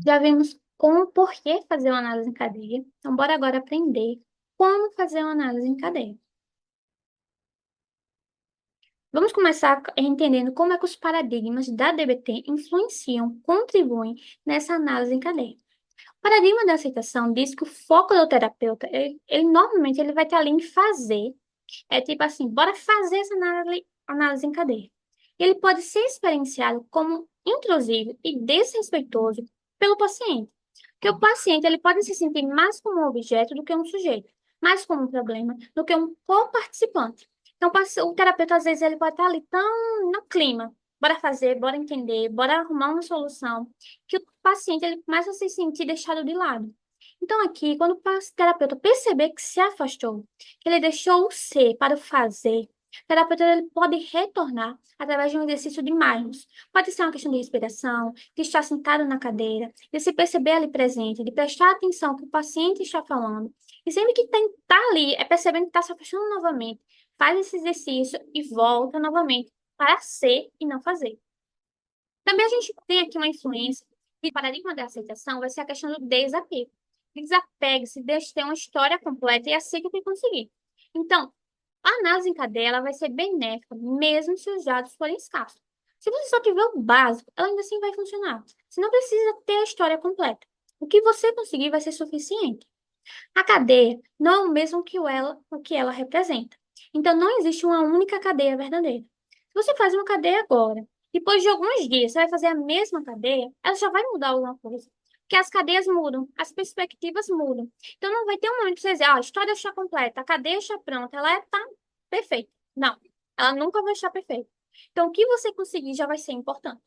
Já vimos como, por que fazer uma análise em cadeia. Então, bora agora aprender como fazer uma análise em cadeia. Vamos começar entendendo como é que os paradigmas da DBT influenciam, contribuem nessa análise em cadeia. O paradigma da aceitação diz que o foco do terapeuta, ele normalmente ele vai estar ali em fazer, é tipo assim, bora fazer essa análise em cadeia. Ele pode ser experienciado como intrusivo e desrespeitoso pelo paciente. Porque o paciente ele pode se sentir mais como um objeto do que um sujeito, mais como um problema do que um co-participante. Então, o terapeuta, às vezes, ele pode estar ali tão no clima, bora fazer, bora entender, bora arrumar uma solução, que o paciente ele começa a se sentir deixado de lado. Então, aqui, quando o terapeuta perceber que se afastou, que ele deixou o ser para o fazer, o terapeuta ele pode retornar através de um exercício de mindfulness. Pode ser uma questão de respiração, de estar sentado na cadeira, de se perceber ali presente, de prestar atenção ao que o paciente está falando. E sempre que está ali, é percebendo que está se afastando novamente, faz esse exercício e volta novamente para ser e não fazer. Também a gente tem aqui uma influência, e o paradigma da aceitação vai ser a questão do desapego. Desapegue-se, deixe ter uma história completa e aceite o que conseguir. Então, a análise em cadeia ela vai ser benéfica, mesmo se os dados forem escassos. Se você só tiver o básico, ela ainda assim vai funcionar. Você não precisa ter a história completa. O que você conseguir vai ser suficiente. A cadeia não é o mesmo que o que ela representa. Então, não existe uma única cadeia verdadeira. Se você faz uma cadeia agora, depois de alguns dias você vai fazer a mesma cadeia, ela já vai mudar alguma coisa. Porque as cadeias mudam, as perspectivas mudam. Então, não vai ter um momento que você dizer, a história está completa, a cadeia está pronta, ela está perfeita. Não, ela nunca vai estar perfeita. Então, o que você conseguir já vai ser importante.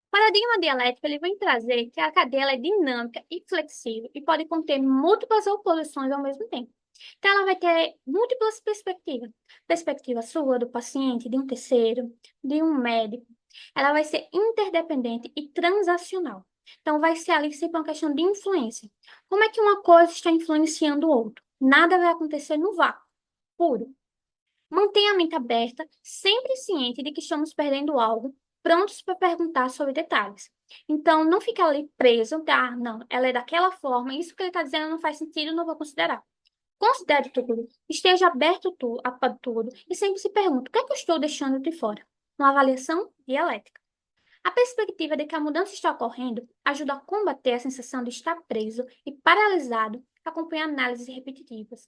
O paradigma dialético ele vem trazer que a cadeia ela é dinâmica e flexível e pode conter múltiplas oposições ao mesmo tempo. Então, ela vai ter múltiplas perspectivas. Perspectiva sua, do paciente, de um terceiro, de um médico. Ela vai ser interdependente e transacional. Então, vai ser ali sempre uma questão de influência. Como é que uma coisa está influenciando o outro? Nada vai acontecer no vácuo, puro. Mantenha a mente aberta, sempre ciente de que estamos perdendo algo, prontos para perguntar sobre detalhes. Então, não fique ali preso, não, ela é daquela forma, isso que ele está dizendo não faz sentido, não vou considerar. Considere tudo, esteja aberto a tudo e sempre se pergunte, o que é que eu estou deixando de fora? Uma avaliação dialética. A perspectiva de que a mudança está ocorrendo ajuda a combater a sensação de estar preso e paralisado, que acompanha análises repetitivas.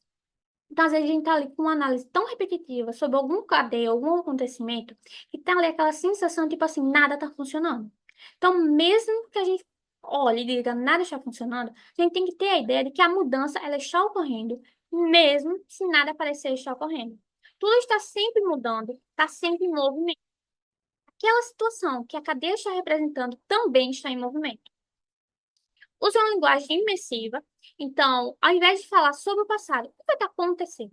Então, às vezes, a gente está ali com uma análise tão repetitiva sobre algum cadeia, algum acontecimento, que tá ali aquela sensação, tipo assim, nada está funcionando. Então, mesmo que a gente olhe e diga nada está funcionando, a gente tem que ter a ideia de que a mudança, ela está ocorrendo, mesmo se nada parecer estar ocorrendo. Tudo está sempre mudando, está sempre em movimento. Aquela situação que a cadeia está representando também está em movimento. Use uma linguagem imersiva. Então, ao invés de falar sobre o passado, o que vai estar acontecendo?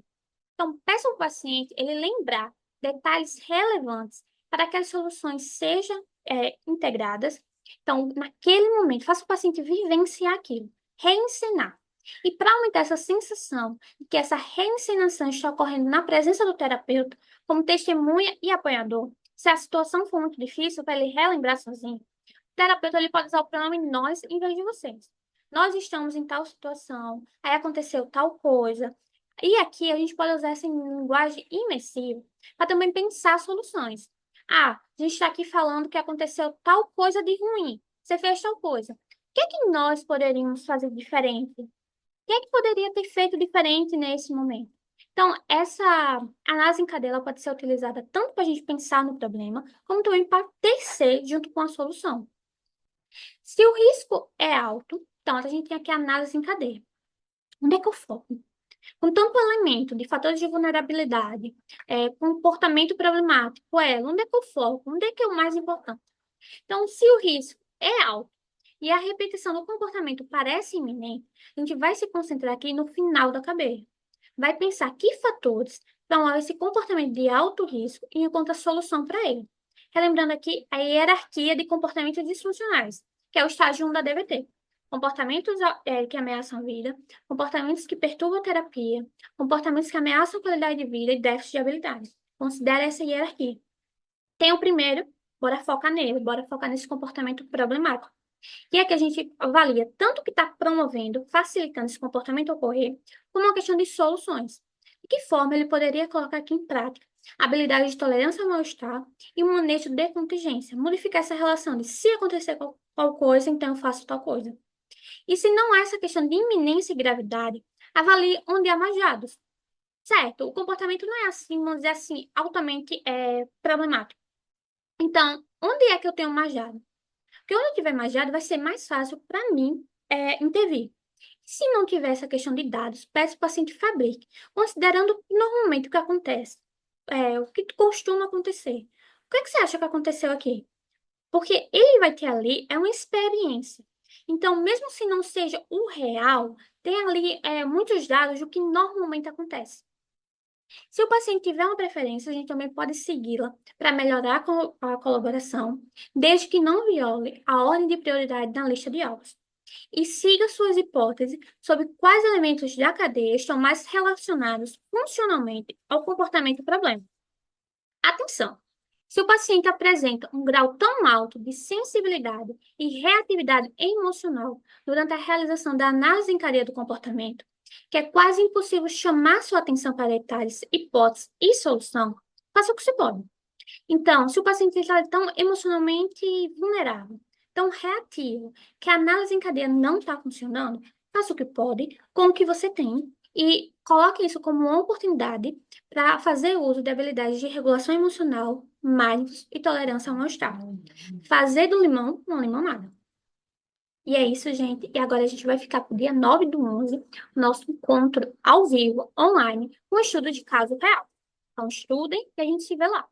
Então, peça ao paciente ele lembrar detalhes relevantes para que as soluções sejam integradas. Então, naquele momento, faça o paciente vivenciar aquilo, reencenar. E para aumentar essa sensação de que essa reencenação está ocorrendo na presença do terapeuta, como testemunha e apoiador, se a situação for muito difícil para ele relembrar sozinho, o terapeuta ele pode usar o pronome nós em vez de vocês. Nós estamos em tal situação, aí aconteceu tal coisa, e aqui a gente pode usar essa linguagem imersiva para também pensar soluções. Ah, a gente está aqui falando que aconteceu tal coisa de ruim. Você fez tal coisa. O que é que nós poderíamos fazer diferente? O que é que poderia ter feito diferente nesse momento? Então, essa análise em cadeia ela pode ser utilizada tanto para a gente pensar no problema, como também para tecer junto com a solução. Se o risco é alto, então a gente tem aqui a análise em cadeia. Onde é que eu foco? Com tanto elemento de fatores de vulnerabilidade, comportamento problemático, onde é que eu foco? Onde é que é o mais importante? Então, se o risco é alto e a repetição do comportamento parece iminente, a gente vai se concentrar aqui no final da cadeia. Vai pensar que fatores promovem esse comportamento de alto risco e encontra solução para ele. Relembrando aqui a hierarquia de comportamentos disfuncionais, que é o estágio 1 da DBT. Comportamentos que ameaçam a vida, comportamentos que perturbam a terapia, comportamentos que ameaçam a qualidade de vida e déficit de habilidade. Considere essa hierarquia. Tem o primeiro, bora focar nele, bora focar nesse comportamento problemático. E é que a gente avalia tanto o que está promovendo, facilitando esse comportamento ocorrer, como uma questão de soluções. De que forma ele poderia colocar aqui em prática habilidades de tolerância ao mal-estar e um manejo de contingência, modificar essa relação de se acontecer qual coisa, então eu faço tal coisa. E se não há essa questão de iminência e gravidade, avalie onde há mais dados. Certo, o comportamento não é assim, vamos dizer assim, altamente problemático. Então, onde é que eu tenho mais dados? Porque onde eu tiver mais dados, vai ser mais fácil para mim intervir. Se não tiver essa questão de dados, peço que o paciente fabrique, considerando normalmente o que acontece, o que costuma acontecer. O que é que você acha que aconteceu aqui? Porque ele vai ter ali uma experiência. Então, mesmo se não seja o real, tem ali muitos dados do que normalmente acontece. Se o paciente tiver uma preferência, a gente também pode segui-la para melhorar a colaboração, desde que não viole a ordem de prioridade na lista de alvos. E siga suas hipóteses sobre quais elementos da cadeia estão mais relacionados funcionalmente ao comportamento problema. Atenção! Se o paciente apresenta um grau tão alto de sensibilidade e reatividade emocional durante a realização da análise em cadeia do comportamento, que é quase impossível chamar sua atenção para detalhes, hipóteses e solução, faça o que se pode. Então, se o paciente está tão emocionalmente vulnerável, tão reativo, que a análise em cadeia não está funcionando, faça o que pode com o que você tem e coloque isso como uma oportunidade para fazer uso de habilidades de regulação emocional, mindfulness e tolerância ao mal-estar. Fazer do limão uma limonada. E é isso, gente. E agora a gente vai ficar para o dia 9 do 11, nosso encontro ao vivo, online, com estudo de caso real. Então, estudem e a gente se vê lá.